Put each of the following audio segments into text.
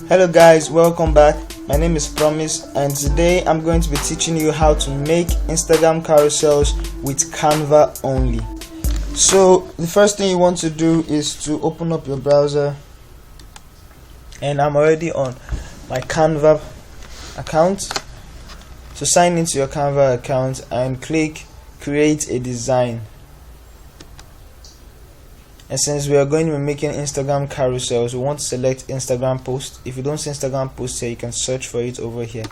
Hello guys, welcome back. My name is Promise, and today I'm going to be teaching you how to make Instagram carousels with Canva only. So the first thing you want to do is to open up your browser, and I'm already on my Canva account. So sign into your Canva account and click create a design. And since we are going to be making Instagram carousels, we want to select Instagram post. If you don't see Instagram post here, you can search for it over here.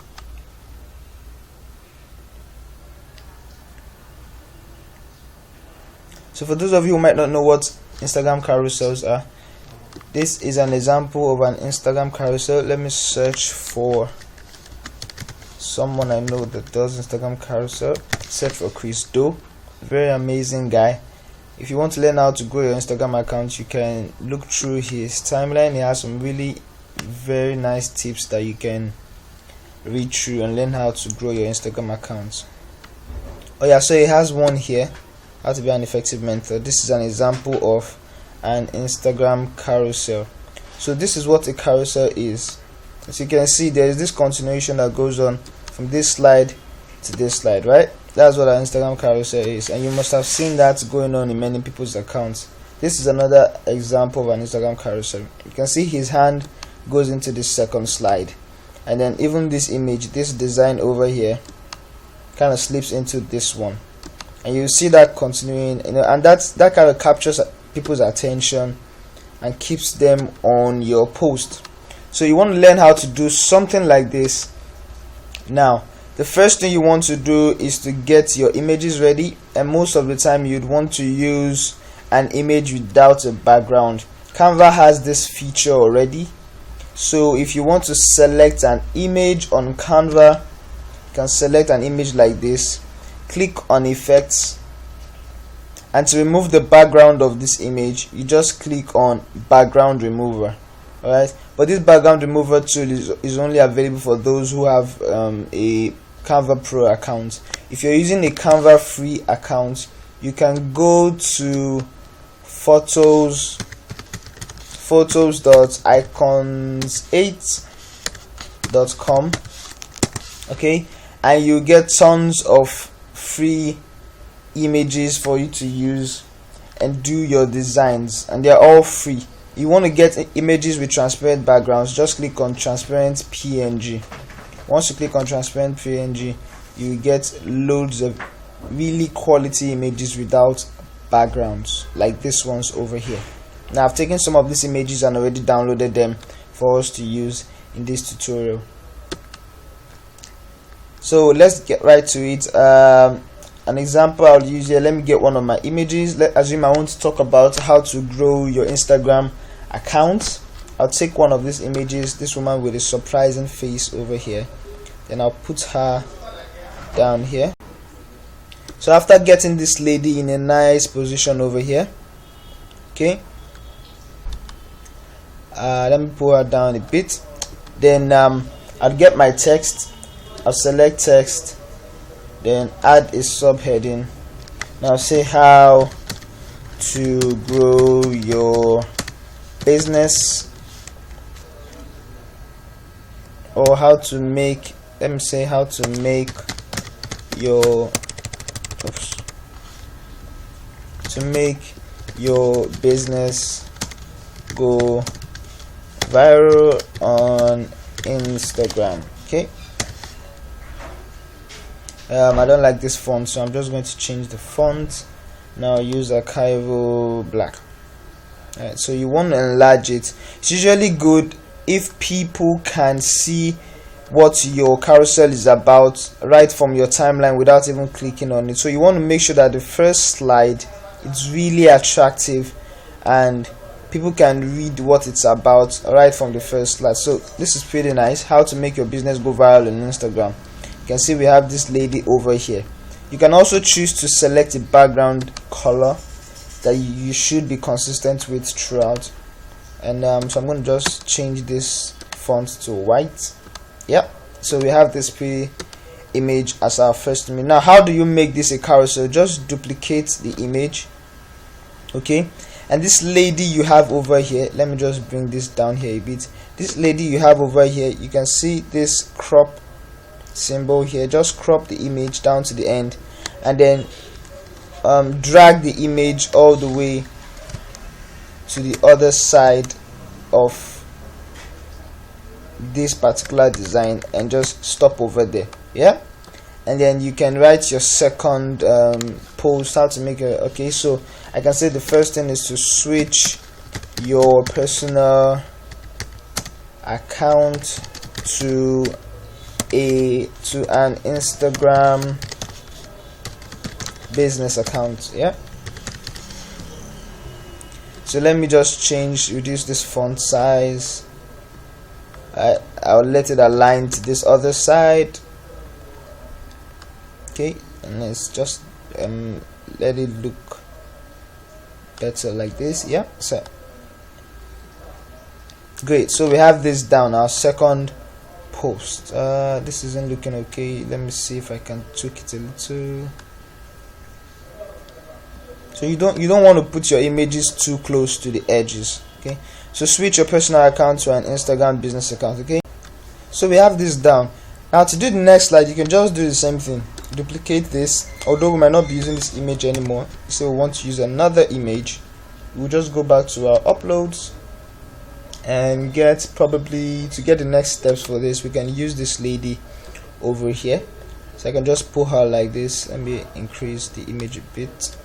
So for those of you who might not know what Instagram carousels are, this is an example of an Instagram carousel. Let me search for someone I know that does Instagram carousel. Search for Chris Do. Very amazing guy. If you want to learn how to grow your Instagram account, you can look through his timeline. He has some really very nice tips that you can read through and learn how to grow your Instagram account. Oh yeah, so he has one here, how to be an effective mentor. This is an example of an Instagram carousel. So this is what a carousel is. As you can see, there is this continuation that goes on from this slide to this slide, right? That's what an Instagram carousel is, and you must have seen that going on in many people's accounts. This is another example of an Instagram carousel. You can see his hand goes into this second slide, and then even this image, this design over here, kind of slips into this one, and you see that continuing, and that kind of captures people's attention and keeps them on your post. So you want to learn how to do something like this. Now, the first thing you want to do is to get your images ready, and most of the time you'd want to use an image without a background. Canva has this feature already, so if you want to select an image on Canva, you can select an image like this, click on effects, and to remove the background of this image, you just click on background remover. Alright, but this background remover tool is only available for those who have a Canva Pro account. If you're using a Canva free account, you can go to photos.icons8.com, okay, and you get tons of free images for you to use and do your designs, and they're all free. You want to get images with transparent backgrounds, just click on transparent PNG. Once you click on transparent PNG, you get loads of really quality images without backgrounds, like this ones over here. Now I've taken some of these images and already downloaded them for us to use in this tutorial. So let's get right to it. An example I'll use here, let me get one of my images. Let's assume I want to talk about how to grow your Instagram account. I'll take one of these images, this woman with a surprising face over here, then I'll put her down here. So after getting this lady in a nice position over here, okay, let me pull her down a bit. Then I'll get my text, I'll select text, then add a subheading. Now say how to grow your business, or how to make, let me say how to make your business go viral on Instagram. Okay, I don't like this font, so I'm just going to change the font. Now use archival black. Alright, so you want to enlarge it. It's usually good if people can see what your carousel is about right from your timeline without even clicking on it. So you want to make sure that the first slide is really attractive and people can read what it's about right from the first slide. So this is pretty nice. How to make your business go viral on Instagram. You can see we have this lady over here. You can also choose to select a background color that you should be consistent with throughout, and so I'm going to just change this font to white. Yep, so we have this pretty image as our first image. Now how do you make this a carousel? Just duplicate the image, okay, And this lady you have over here, let me just bring this down here a bit. This lady you have over here, you can see this crop symbol here. Just crop the image down to the end, and then drag the image all the way to the other side of this particular design and just stop over there. Yeah, and then you can write your second post, how to make it. Okay, so I can say the first thing is to switch your personal account to an Instagram business account. Yeah, so let me just reduce this font size. I'll let it align to this other side. Okay, and let's just let it look better like this. Yeah, so great. So we have this down, our second post. This isn't looking okay. Let me see if I can tweak it a little. So you don't want to put your images too close to the edges. Okay, so switch your personal account to an Instagram business account. Okay, so we have this down. Now to do the next slide, you can just do the same thing. Duplicate this, although we might not be using this image anymore, so we want to use another image. We'll just go back to our uploads and probably to get the next steps for this, we can use this lady over here. So I can just pull her like this. Let me increase the image a bit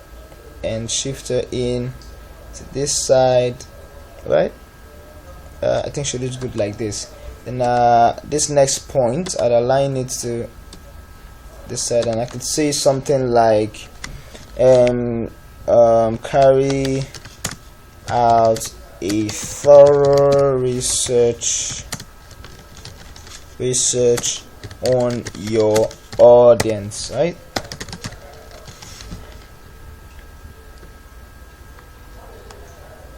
and shift her in to this side, right? I think she looks good like this. Then this next point, I'd align it to this side, and I could say something like carry out a thorough research on your audience, right?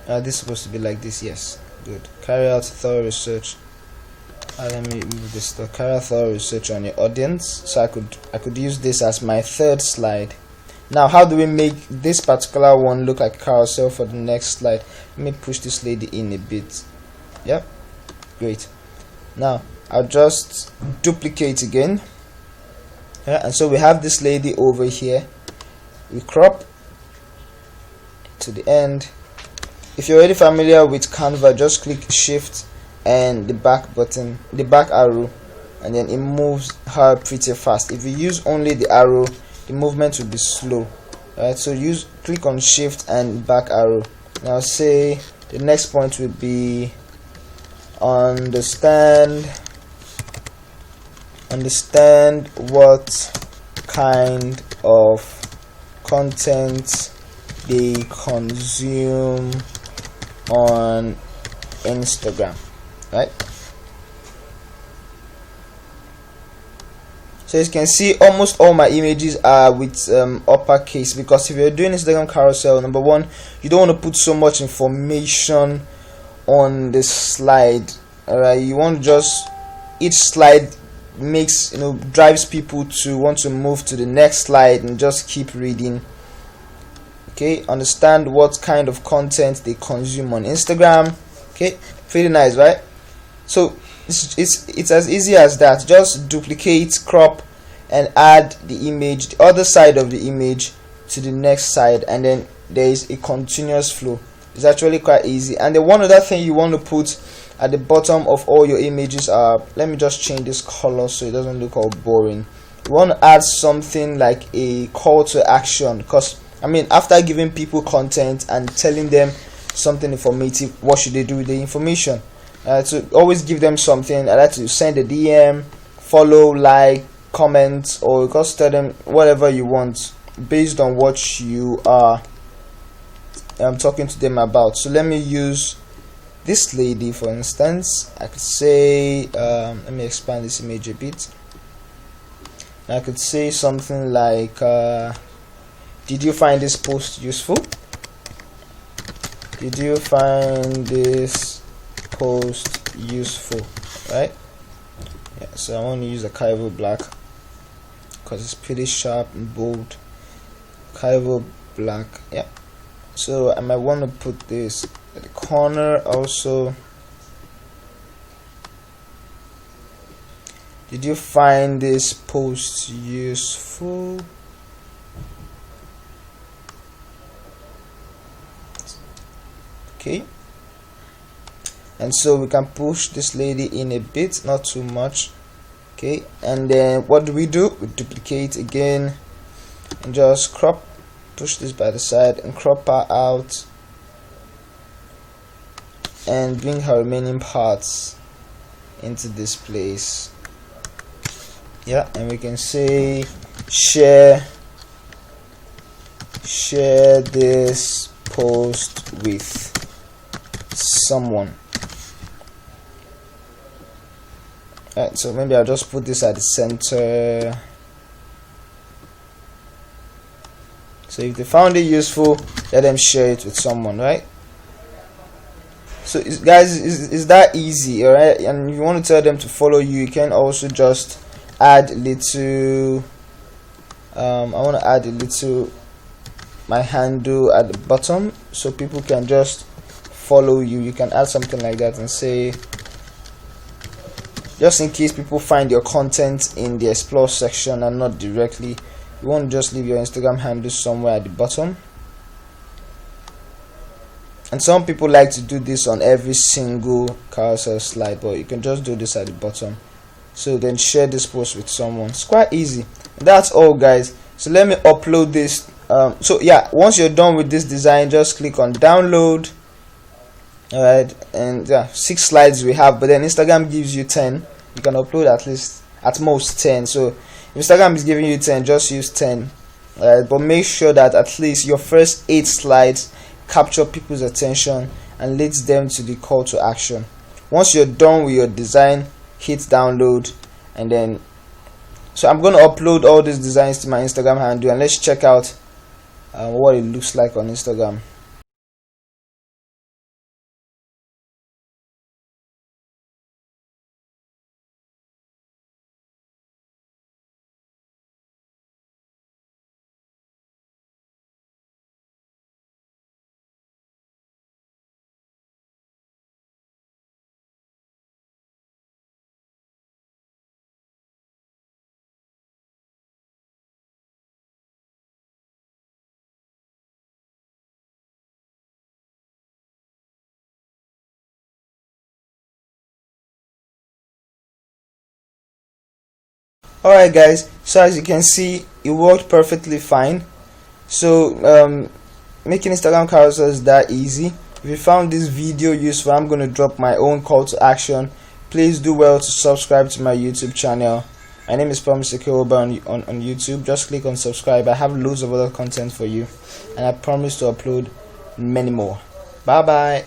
This is supposed to be like this. Yes, good. Carry out thorough research. Let me move this to carry out thorough research on your audience. So I could use this as my third slide. Now, how do we make this particular one look like a carousel for the next slide? Let me push this lady in a bit. Yep, great. Now I'll just duplicate again. Yeah, and so we have this lady over here. We crop to the end. If you're already familiar with Canva, just click Shift and the back button, the back arrow, and then it moves her pretty fast. If you use only the arrow, the movement will be slow. Alright, so click on Shift and back arrow. Now say the next point will be understand what kind of content they consume on Instagram, right? So as you can see, almost all my images are with uppercase, because if you're doing Instagram carousel, number one, you don't want to put so much information on this slide. Alright, you want to just, each slide makes, drives people to want to move to the next slide and just keep reading. Okay, understand what kind of content they consume on Instagram. Okay, pretty nice, right? So it's as easy as that. Just duplicate, crop, and add the image, the other side of the image, to the next side, and then there is a continuous flow. It's actually quite easy. And the one other thing you want to put at the bottom of all your images are, let me just change this color so it doesn't look all boring. You want to add something like a call to action, because after giving people content and telling them something informative, what should they do with the information? So always give them something. I like to send a DM, follow, like, comment, or just tell them whatever you want based on what you are talking to them about. So let me use this lady for instance. I could say let me expand this image a bit. I could say something like did you find this post useful? Did you find this post useful? Right? Yeah, so I want to use a Canva black because it's pretty sharp and bold. Canva black. Yeah. so I might want to put this at the corner also. Did you find this post useful? Okay, and so we can push this lady in a bit, not too much. Okay, and then what do? We duplicate again and just crop, push this by the side and crop her out and bring her remaining parts into this place. Yeah, and we can say share this post with someone. Alright, so maybe I'll just put this at the center. So if they found it useful, let them share it with someone, right? So guys, is that easy? Alright, and you want to tell them to follow you, you can also just add little I want to add a little my handle at the bottom so people can just follow you. You can add something like that and say, just in case people find your content in the explore section and not directly, you want to just leave your Instagram handle somewhere at the bottom. And some people like to do this on every single carousel slide, but you can just do this at the bottom. So then share this post with someone. It's quite easy. And that's all, guys. So let me upload this. So yeah, once you're done with this design, just click on download. Alright, and yeah, 6 slides we have, but then Instagram gives you 10. You can upload at most 10. So if Instagram is giving you 10, just use 10. Alright, but make sure that at least your first 8 slides capture people's attention and leads them to the call to action. Once you're done with your design, hit download, and then so I'm going to upload all these designs to my Instagram handle, and let's check out what it looks like on Instagram. Alright guys, so as you can see, it worked perfectly fine. So making Instagram carousels is that easy. If you found this video useful, I'm going to drop my own call to action. Please do well to subscribe to my YouTube channel. My name is Promise Sekeoba on YouTube. Just click on subscribe. I have loads of other content for you, and I promise to upload many more. Bye bye.